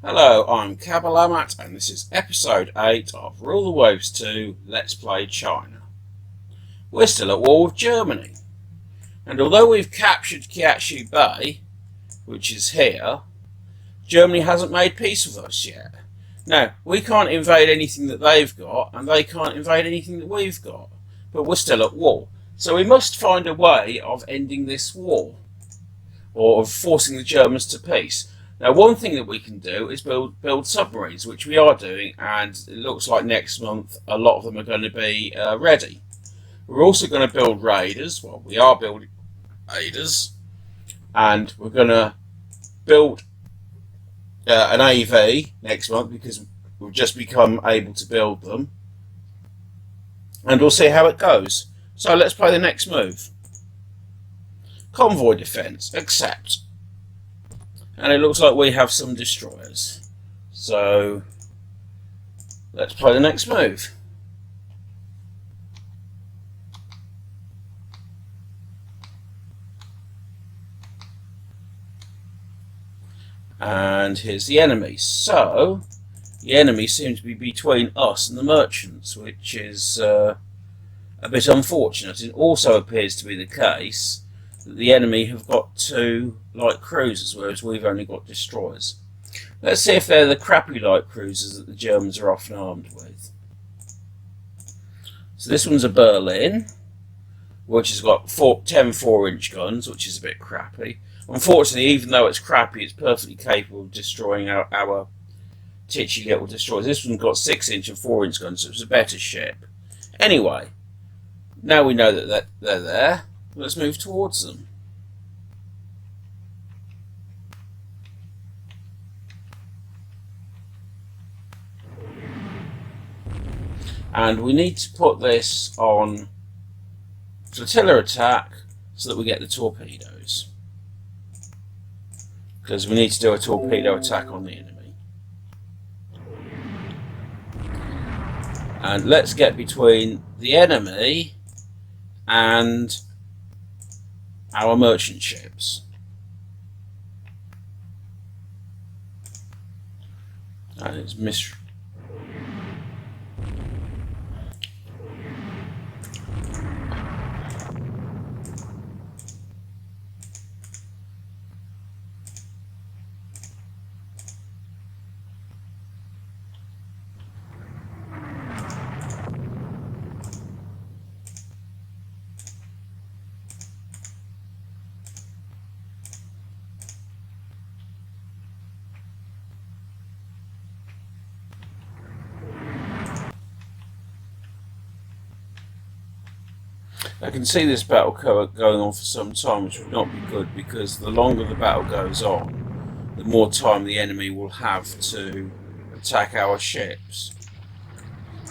Hello, I'm capitulates, and this is episode 8 of Rule the Waves 2 Let's Play China. We're still at war with Germany, and although we've captured Kiaxi Bay, which is here, Germany hasn't made peace with us yet. Now, we can't invade anything that they've got, and they can't invade anything that we've got, but we're still at war. So we must find a way of ending this war, or of forcing the Germans to peace. Now, one thing that we can do is build submarines, which we are doing, and it looks like next month a lot of them are going to be ready. We're also going to build raiders. Well, we are building raiders, and we're going to build an AV next month because we've just become able to build them, and we'll see how it goes. So let's play the next move. Convoy defence, accept. And it looks like we have some destroyers. So let's play the next move. And here's the enemy. So the enemy seems to be between us and the merchants, which is a bit unfortunate. It also appears to be the case that the enemy have got two light cruisers, whereas we've only got destroyers. Let's see if they're the crappy light cruisers that the Germans are often armed with. So this one's a Berlin, which has got 10 4-inch guns, which is a bit crappy. Unfortunately, even though it's crappy, it's perfectly capable of destroying our titchy little destroyers. This one's got 6-inch and 4-inch guns, so it's a better ship. Anyway, now we know that they're there. Let's move towards them. And we need to put this on flotilla attack so that we get the torpedoes. Because we need to do a torpedo attack on the enemy. And let's get between the enemy and our merchant ships. And it's I can see this battle going on for some time, which would not be good, because the longer the battle goes on, the more time the enemy will have to attack our ships,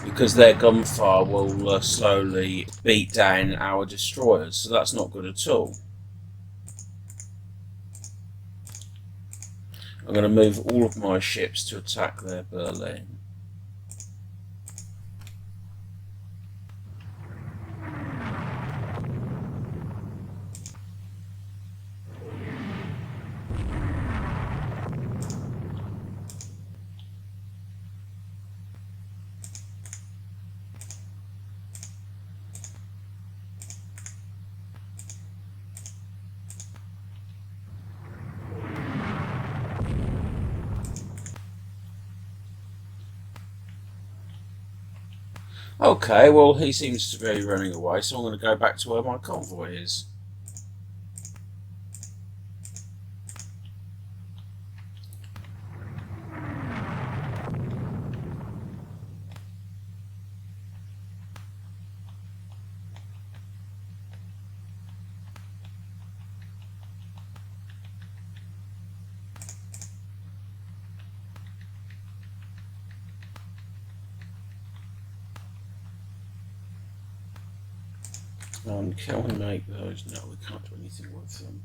because their gunfire will slowly beat down our destroyers, so that's not good at all. I'm going to move all of my ships to attack their Berlin. Okay, well, he seems to be running away, so I'm going to go back to where my convoy is. And can we make those? No, we can't do anything with them.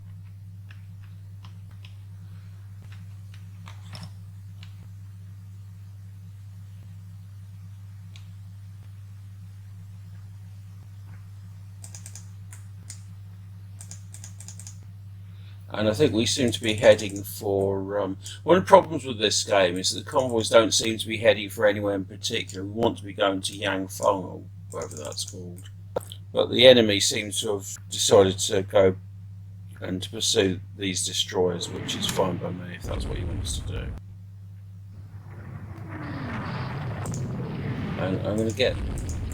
And I think we seem to be heading for... one of the problems with this game is that the convoys don't seem to be heading for anywhere in particular. We want to be going to Yangfeng, or whatever that's called. But the enemy seems to have decided to go and to pursue these destroyers, which is fine by me if that's what he wants to do. And I'm going to get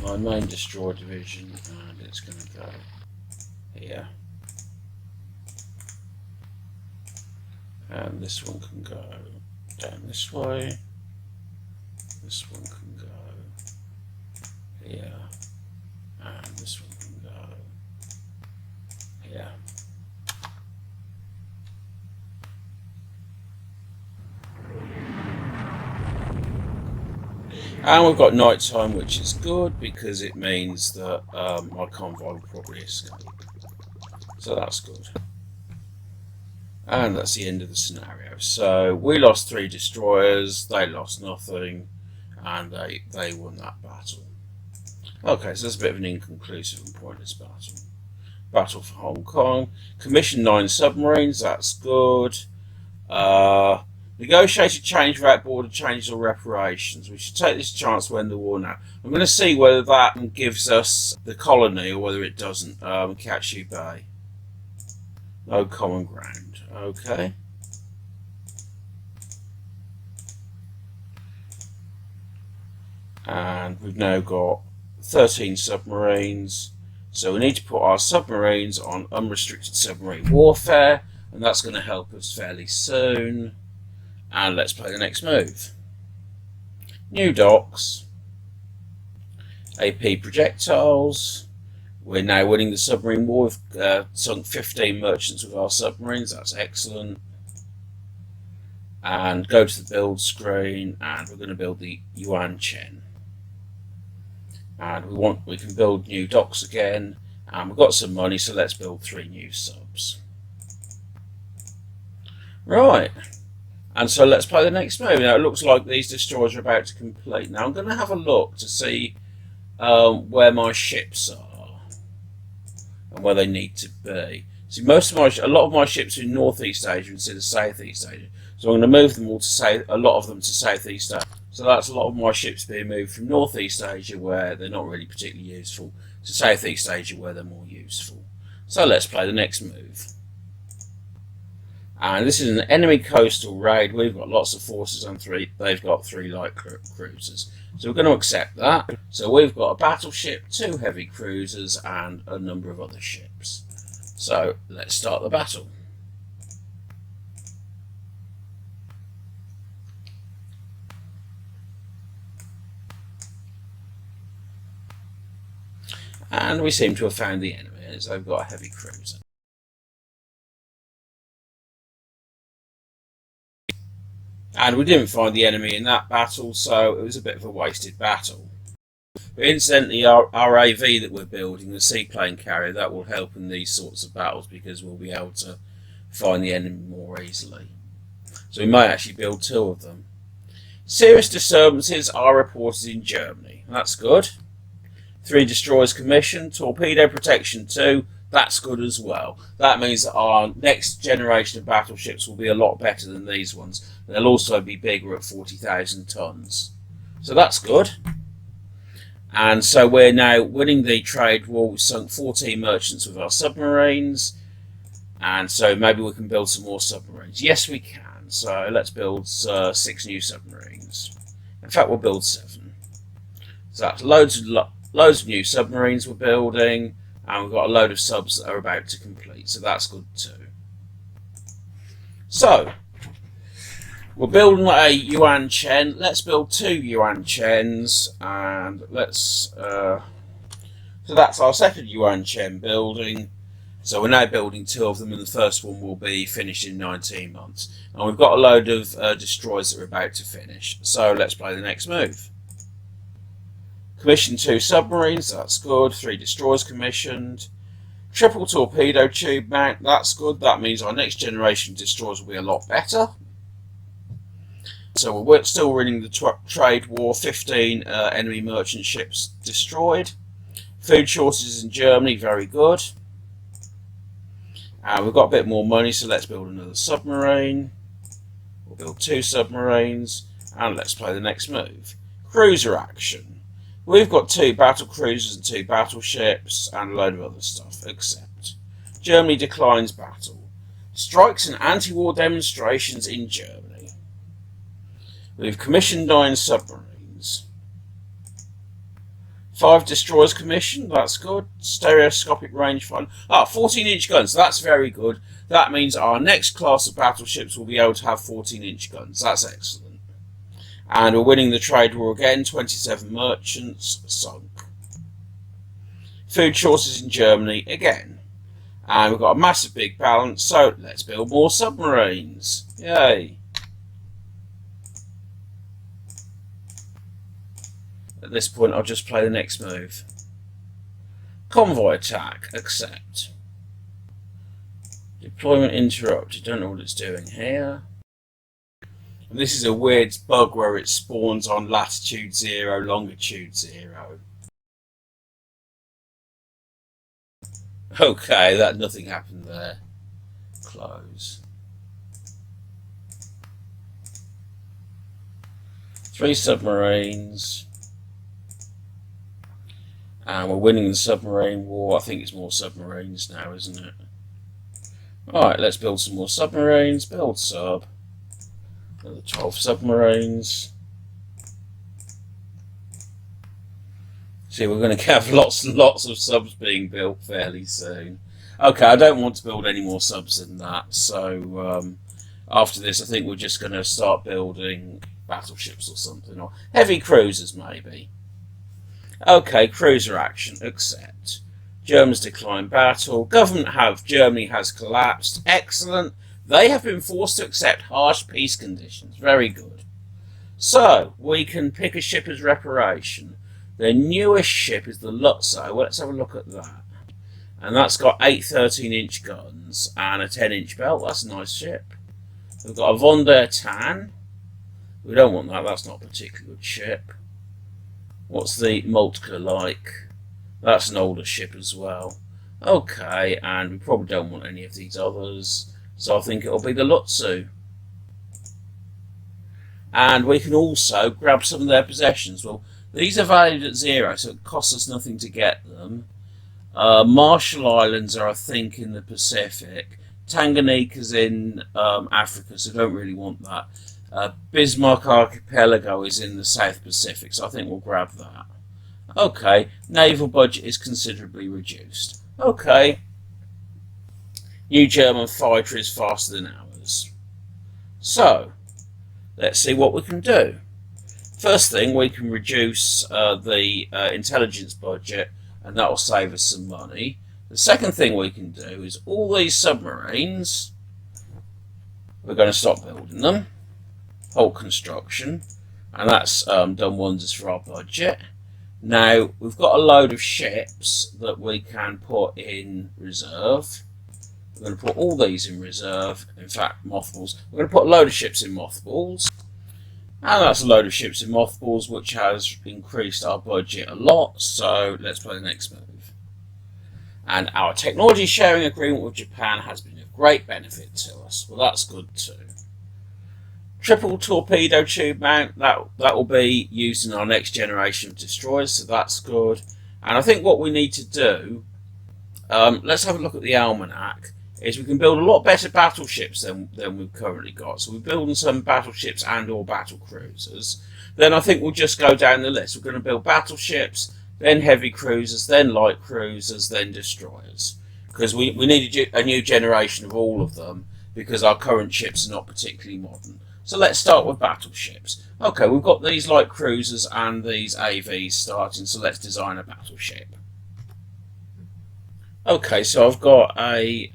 my main destroyer division, and it's going to go here. And this one can go down this way. This one can go here. And this one can go here. And we've got night time, which is good because it means that my convoy will probably escape. So that's good. And that's the end of the scenario. So we lost 3 destroyers, they lost nothing, and they won that battle. Okay, so that's a bit of an inconclusive and pointless battle. Battle for Hong Kong. Commissioned 9 submarines, that's good. Negotiated change without border changes or reparations. We should take this chance to end the war now. I'm going to see whether that gives us the colony or whether it doesn't. Katshu Bay. No common ground. Okay. And we've now got 13 submarines. So we need to put our submarines on unrestricted submarine warfare, and that's going to help us fairly soon. And let's play the next move. New docks. AP projectiles. We're now winning the submarine war. We've sunk 15 merchants with our submarines. That's excellent. And go to the build screen, and we're going to build the Yuan Chen. And we can build new docks again. And we've got some money, so let's build 3 new subs. Right. And so let's play the next move. Now it looks like these destroyers are about to complete. Now I'm going to have a look to see where my ships are and where they need to be. See, a lot of my ships are in Northeast Asia instead of Southeast Asia. So I'm going to move them all to a lot of them to Southeast Asia. So that's a lot of my ships being moved from Northeast Asia, where they're not really particularly useful, to Southeast Asia, where they're more useful. So let's play the next move. And this is an enemy coastal raid. We've got lots of forces on 3. They've got 3 light cruisers. So we're going to accept that. So we've got a battleship, 2 heavy cruisers, and a number of other ships. So let's start the battle. And we seem to have found the enemy, as they've got a heavy cruiser. And we didn't find the enemy in that battle, so it was a bit of a wasted battle. But incidentally, our RAV that we're building, the seaplane carrier, that will help in these sorts of battles because we'll be able to find the enemy more easily. So we might actually build 2 of them. Serious disturbances are reported in Germany. That's good. 3 destroyers commissioned. Torpedo protection 2. That's good as well. That means that our next generation of battleships will be a lot better than these ones. They'll also be bigger at 40,000 tons. So that's good. And so we're now winning the trade war. We've sunk 14 merchants with our submarines. And so maybe we can build some more submarines. Yes, we can. So let's build 6 new submarines. In fact, we'll build 7. So that's loads of new submarines we're building. And we've got a load of subs that are about to complete, so that's good too. So, we're building a Yuan Chen. Let's build 2 Yuan Chens, and let's... so that's our second Yuan Chen building. So we're now building 2 of them, and the first one will be finished in 19 months. And we've got a load of destroyers that are about to finish. So let's play the next move. Commissioned 2 submarines, that's good. 3 destroyers commissioned. Triple torpedo tube mount, that's good. That means our next generation destroyers will be a lot better. So we're still winning the trade war. 15 enemy merchant ships destroyed. Food shortages in Germany, very good. And we've got a bit more money, so let's build another submarine. We'll build 2 submarines, and let's play the next move. Cruiser action. We've got 2 battle cruisers and 2 battleships, and a load of other stuff. Accept. Germany declines battle. Strikes and anti-war demonstrations in Germany. We've commissioned 9 submarines. 5 destroyers commissioned, that's good. Stereoscopic rangefinder. 14-inch guns, that's very good. That means our next class of battleships will be able to have 14-inch guns. That's excellent. And we're winning the trade war again. 27 merchants sunk. Food shortages in Germany again. And we've got a massive big balance, so let's build more submarines. Yay. At this point, I'll just play the next move. Convoy attack. Accept. Deployment interrupted. Don't know what it's doing here. And this is a weird bug where it spawns on latitude 0, longitude 0. Okay, that nothing happened there. Close. 3 submarines. And we're winning the submarine war. I think it's more submarines now, isn't it? Alright, let's build some more submarines. Build sub. Another 12 submarines. See, we're going to have lots and lots of subs being built fairly soon. Okay, I don't want to build any more subs than that. So after this, I think we're just going to start building battleships or something. Or heavy cruisers, maybe. Okay, cruiser action. Accept. Germans decline battle. Germany has collapsed. Excellent. They have been forced to accept harsh peace conditions. Very good. So, we can pick a ship as reparation. Their newest ship is the Lutzow. Well, let's have a look at that. And that's got 8 13-inch guns and a 10-inch belt. That's a nice ship. We've got a Von der Tann. We don't want that. That's not a particularly good ship. What's the Moltke like? That's an older ship as well. Okay, and we probably don't want any of these others. So I think it'll be the Lutzow. And we can also grab some of their possessions. Well, these are valued at 0, so it costs us nothing to get them. Marshall Islands are, I think, in the Pacific. Tanganyika's in Africa, so don't really want that. Bismarck Archipelago is in the South Pacific, so I think we'll grab that. Okay, naval budget is considerably reduced. Okay. New German fighter is faster than ours. So, let's see what we can do. First thing, we can reduce the intelligence budget, and that will save us some money. The second thing we can do is all these submarines, we're going to stop building them. Halt construction, and that's done wonders for our budget. Now, we've got a load of ships that we can put in reserve. We're going to put all these in reserve. In fact, mothballs. We're going to put a load of ships in mothballs. And that's a load of ships in mothballs, which has increased our budget a lot. So let's play the next move. And our technology sharing agreement with Japan has been of great benefit to us. Well, that's good too. Triple torpedo tube mount, that will be used in our next generation of destroyers, so that's good. And I think what we need to do, let's have a look at the almanac, is we can build a lot better battleships than we've currently got. So we're building some battleships and or battle cruisers. Then I think we'll just go down the list. We're going to build battleships, then heavy cruisers, then light cruisers, then destroyers. Because we need a new generation of all of them, because our current ships are not particularly modern. So let's start with battleships. Okay, we've got these light cruisers and these AVs starting, so let's design a battleship. Okay, so I've got a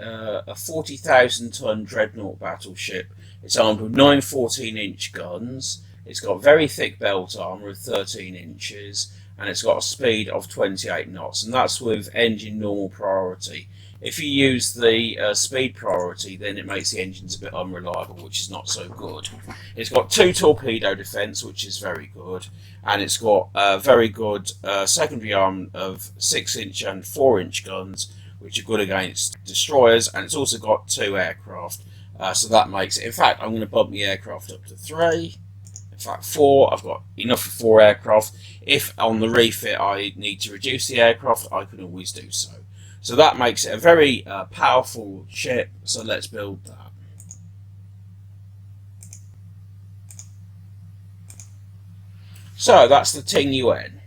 40,000 ton dreadnought battleship. It's armed with 9 14-inch guns. It's got very thick belt armour of 13 inches, and it's got a speed of 28 knots, and that's with engine normal priority. If you use the speed priority, then it makes the engines a bit unreliable, which is not so good. It's got 2 torpedo defence, which is very good, and it's got very good secondary arm of 6-inch and 4-inch guns, which are good against destroyers, and it's also got 2 aircraft, so that makes it. In fact, I'm going to bump the aircraft up to 3. In fact, 4. I've got enough for 4 aircraft. If on the refit I need to reduce the aircraft, I can always do so. So that makes it a very powerful ship. So let's build that. So that's the Ting Yuan.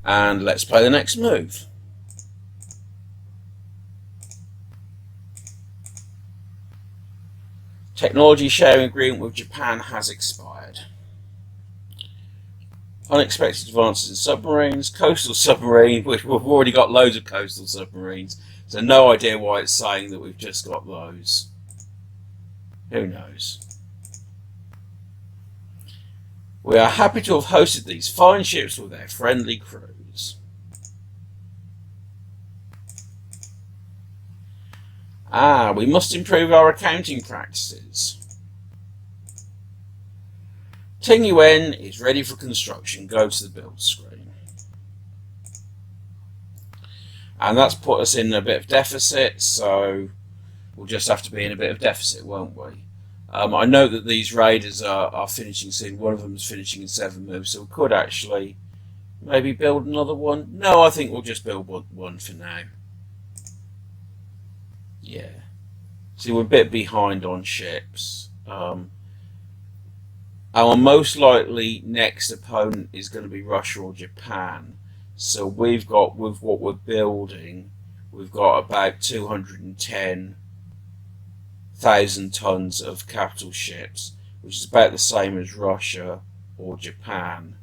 And let's play the next move. Technology sharing agreement with Japan has expired. Unexpected advances in submarines. Coastal submarine, which we've already got loads of coastal submarines. So no idea why it's saying that we've just got those. Who knows? We are happy to have hosted these fine ships with their friendly crews. We must improve our accounting practices. Ting Yuan is ready for construction. Go to the build screen. And that's put us in a bit of deficit, so we'll just have to be in a bit of deficit, won't we? I know that these raiders are finishing soon. One of them is finishing in 7 moves, so we could actually maybe build another one. No, I think we'll just build one for now. Yeah. See, we're a bit behind on ships. Our most likely next opponent is going to be Russia or Japan. So we've got, with what we're building, we've got about 210,000 tons of capital ships, which is about the same as Russia or Japan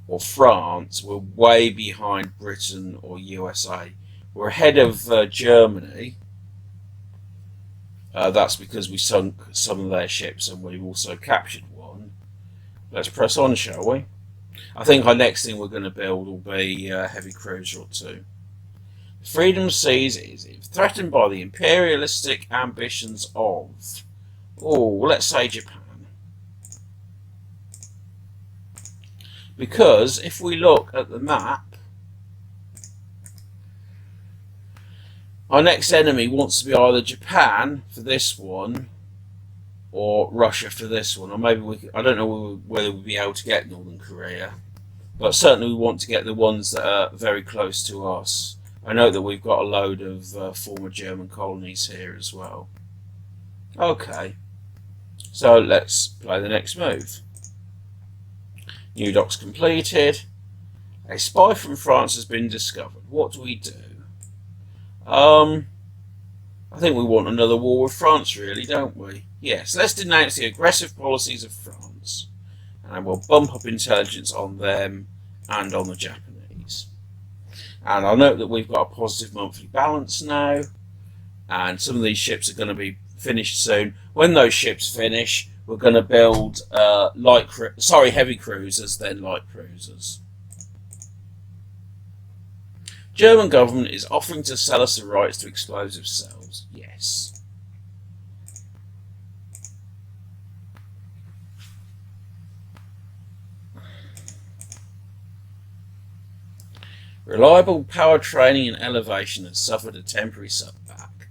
or France. We're way behind Britain or USA. We're ahead of Germany. That's because we sunk some of their ships and we've also captured one. Let's press on, shall we? I think our next thing we're going to build will be a heavy cruiser or 2. Freedom Seas is threatened by the imperialistic ambitions of, let's say Japan. Because if we look at the map, our next enemy wants to be either Japan for this one or Russia for this one, or maybe I don't know whether we'll be able to get Northern Korea, but certainly we want to get the ones that are very close to us. I know that we've got a load of former German colonies here as well. Okay, so let's play the next move. New docks completed. A spy from France has been discovered. What do we do? I think we want another war with France, really, don't we? Yes, let's denounce the aggressive policies of France, and we'll bump up intelligence on them and on the Japanese. And I'll note that we've got a positive monthly balance now, and some of these ships are going to be finished soon. When those ships finish, we're going to build heavy cruisers, then light cruisers. German government is offering to sell us the rights to explosive cells. Yes. Reliable power training and elevation has suffered a temporary setback.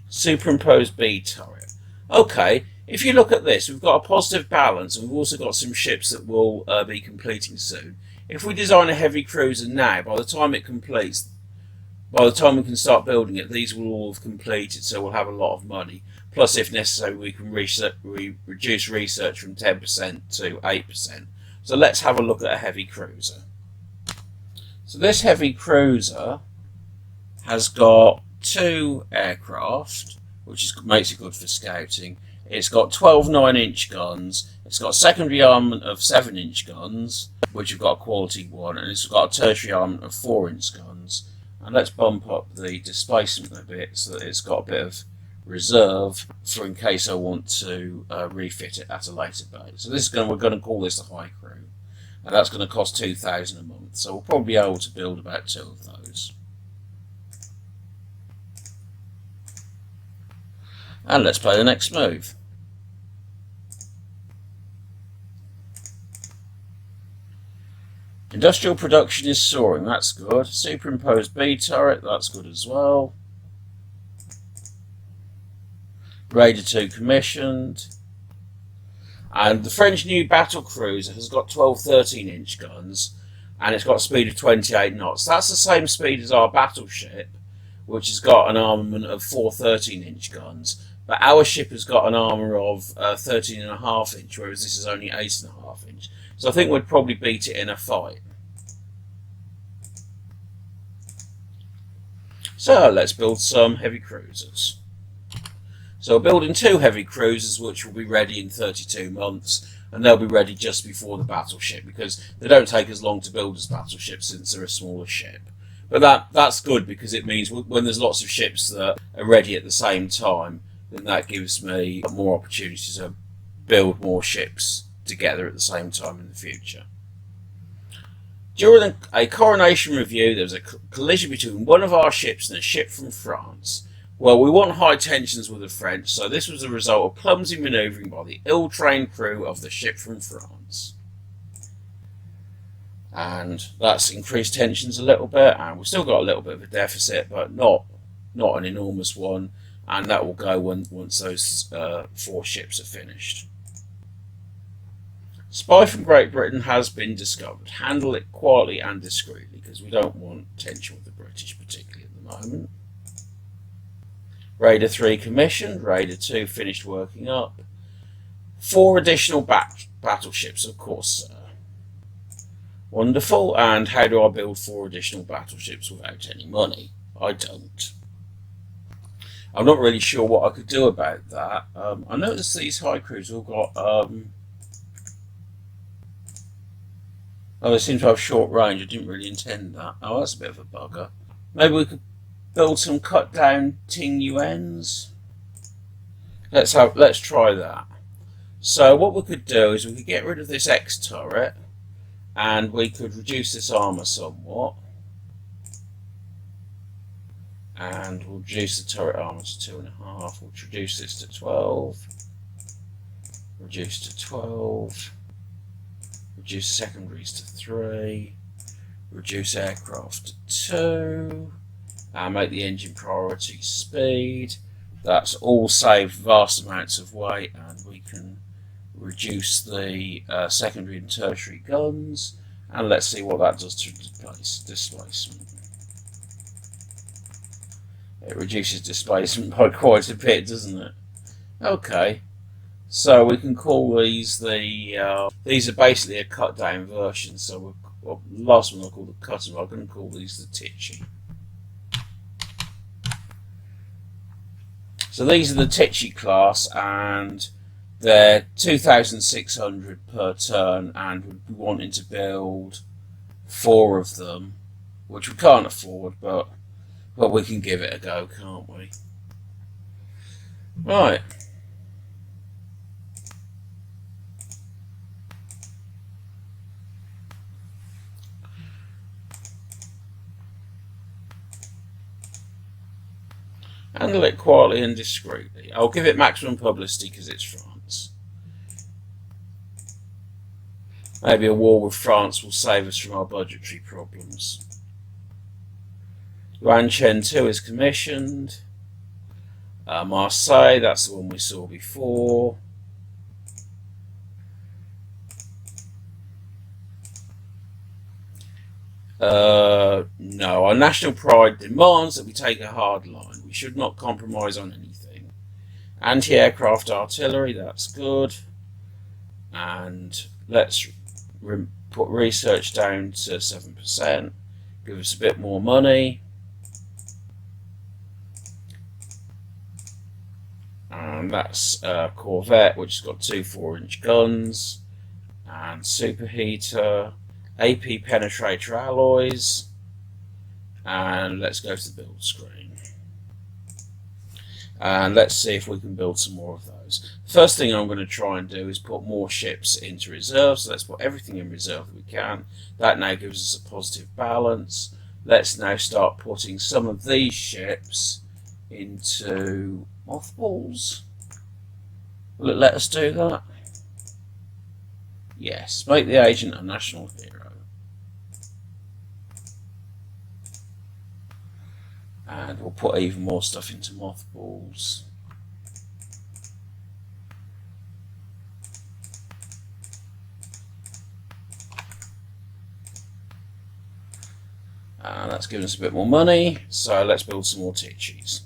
Superimposed B turret. Okay, if you look at this, we've got a positive balance, and we've also got some ships that will be completing soon. If we design a heavy cruiser now, by the time it completes, by the time we can start building it, these will all have completed, so we'll have a lot of money. Plus, if necessary, we can reduce research from 10% to 8%. So let's have a look at a heavy cruiser. So this heavy cruiser has got 2 aircraft, which makes it good for scouting. It's got 12 9-inch guns. It's got a secondary armament of 7-inch guns, which have got a quality 1, and it's got a tertiary armament of 4-inch guns. And let's bump up the displacement a bit so that it's got a bit of reserve for in case I want to refit it at a later date. So this is we're going to call this a high crew, and that's going to cost 2,000 a month. So we'll probably be able to build about 2 of those. And let's play the next move. Industrial production is soaring, that's good. Superimposed B turret, that's good as well. Raider 2 commissioned. And the French new battle cruiser has got 12 13-inch guns, and it's got a speed of 28 knots. That's the same speed as our battleship, which has got an armament of 4 13-inch guns. But our ship has got an armour of 13.5-inch, whereas this is only 8.5-inch. So I think we'd probably beat it in a fight. So let's build some heavy cruisers. So we're building 2 heavy cruisers which will be ready in 32 months, and they'll be ready just before the battleship because they don't take as long to build as battleships since they're a smaller ship. But that's good because it means when there's lots of ships that are ready at the same time, then that gives me more opportunity to build more ships together at the same time in the future. During a coronation review, there was a collision between one of our ships and a ship from France. Well, we want high tensions with the French, so this was the result of clumsy manoeuvring by the ill-trained crew of the ship from France. And that's increased tensions a little bit, and we've still got a little bit of a deficit, but not an enormous one, and that will go once those 4 ships are finished. Spy from Great Britain has been discovered. Handle it quietly and discreetly, because we don't want tension with the British, particularly at the moment. Raider 3 commissioned. Raider 2 finished working up. 4 additional battleships, of course, sir. Wonderful. And how do I build 4 additional battleships without any money? I don't. I'm not really sure what I could do about that. I noticed these high crews all got... Oh, they seem to have short range. I didn't really intend that. Oh, that's a bit of a bugger. Maybe we could build some cut down Ting Yuans. Let's try that. So what we could do is we could get rid of this X turret, and we could reduce this armour somewhat. And we'll reduce the turret armour to 2.5. We'll reduce this to 12. Reduce to 12. Reduce secondaries to 3. Reduce aircraft to 2. And make the engine priority speed. That's all saved vast amounts of weight, and we can reduce the secondary and tertiary guns. And let's see what that does to displacement. It reduces displacement by quite a bit, doesn't it? Okay, so we can call these these are basically a cut down version. So the last one I called the cutter. I'm going to call these the Tichy. So these are the Tichy class, and they're 2,600 per turn, and we'd be wanting to build 4 of them, which we can't afford, but we can give it a go, can't we? Right. Handle it quietly and discreetly. I'll give it maximum publicity because it's France. Maybe a war with France will save us from our budgetary problems. Yuan Chen 2 is commissioned. Marseille, that's the one we saw before. No, our national pride demands that we take a hard line. We should not compromise on anything. Anti-aircraft artillery, that's good. And let's put research down to 7%. Give us a bit more money. And that's Corvette, which has got 2 4-inch guns. And superheater. AP penetrator alloys, and let's go to the build screen, and let's see if we can build some more of those. First thing I'm going to try and do is put more ships into reserve, so let's put everything in reserve that we can. That now gives us a positive balance. Let's now start putting some of these ships into mothballs. Will it let us do that? Yes, make the agent a national hero. And we'll put even more stuff into mothballs. And that's given us a bit more money, so let's build some more titchies.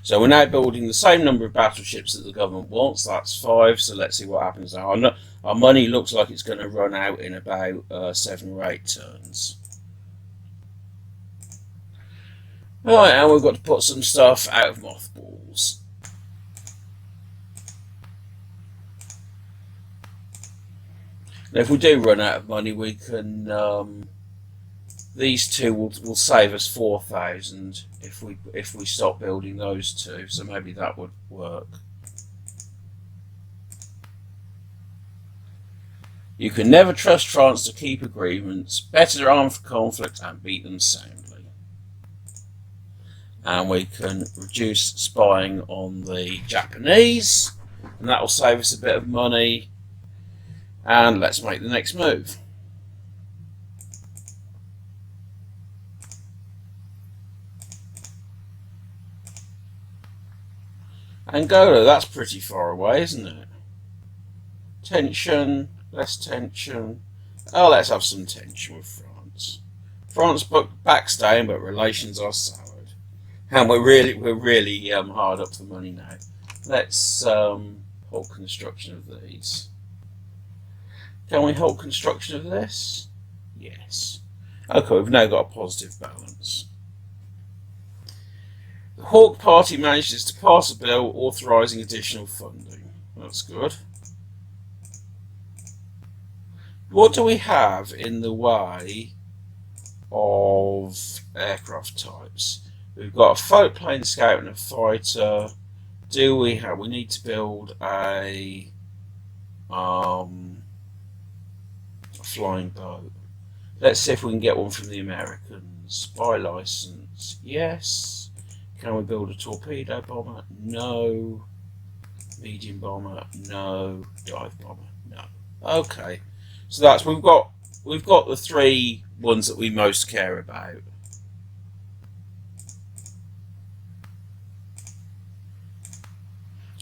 So we're now building the same number of battleships that the government wants. That's 5, so let's see what happens now. Our money looks like it's going to run out in about 7 or 8 turns. Right, and we've got to put some stuff out of mothballs. Now if we do run out of money, we can... these two will save us 4,000 if we stop building those two, so maybe that would work. You can never trust France to keep agreements. Better arm for conflict and beat them soundly. And we can reduce spying on the Japanese, and that will save us a bit of money. And let's make the next move. Angola, that's pretty far away, isn't it? Tension, less tension. Oh, let's have some tension with France. France backs down, but relations are soured. And we're really hard up for money now. Let's halt construction of these. Can we halt construction of this? Yes. Okay, we've now got a positive balance. The Hawke Party manages to pass a bill authorising additional funding. That's good. What do we have in the way of aircraft types? We've got a floatplane scout and a fighter. Do we have? We need to build a flying boat. Let's see if we can get one from the Americans. By license, yes. Can we build a torpedo bomber? No. Medium bomber? No. Dive bomber? No. Okay. So that's we've got the 3 ones that we most care about.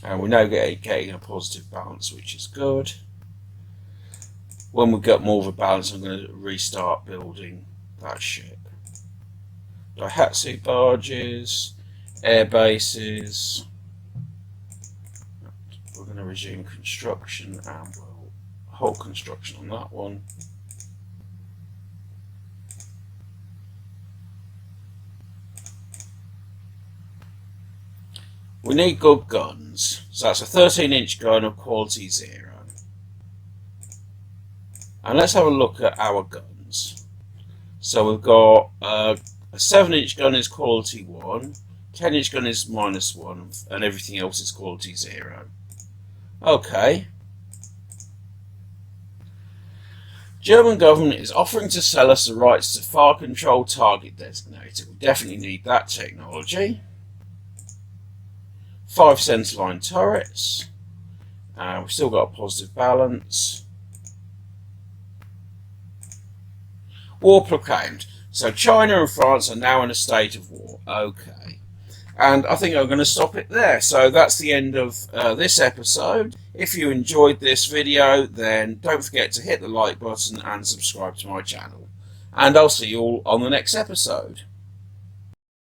And we're now getting a positive balance, which is good. When we get more of a balance, I'm going to restart building that ship. Daihatsu barges, air bases. We're going to resume construction and we'll halt construction on that one. We need good guns. So that's a 13-inch gun of quality 0. And let's have a look at our guns. So we've got a 7-inch gun is quality 1, 10-inch gun is -1, and everything else is quality 0. Okay. German government is offering to sell us the rights to fire control target designator. We definitely need that technology. 5 centerline turrets. We've still got a positive balance. War proclaimed. So China and France are now in a state of war. Okay. And I think I'm going to stop it there. So that's the end of this episode. If you enjoyed this video, then don't forget to hit the like button and subscribe to my channel. And I'll see you all on the next episode.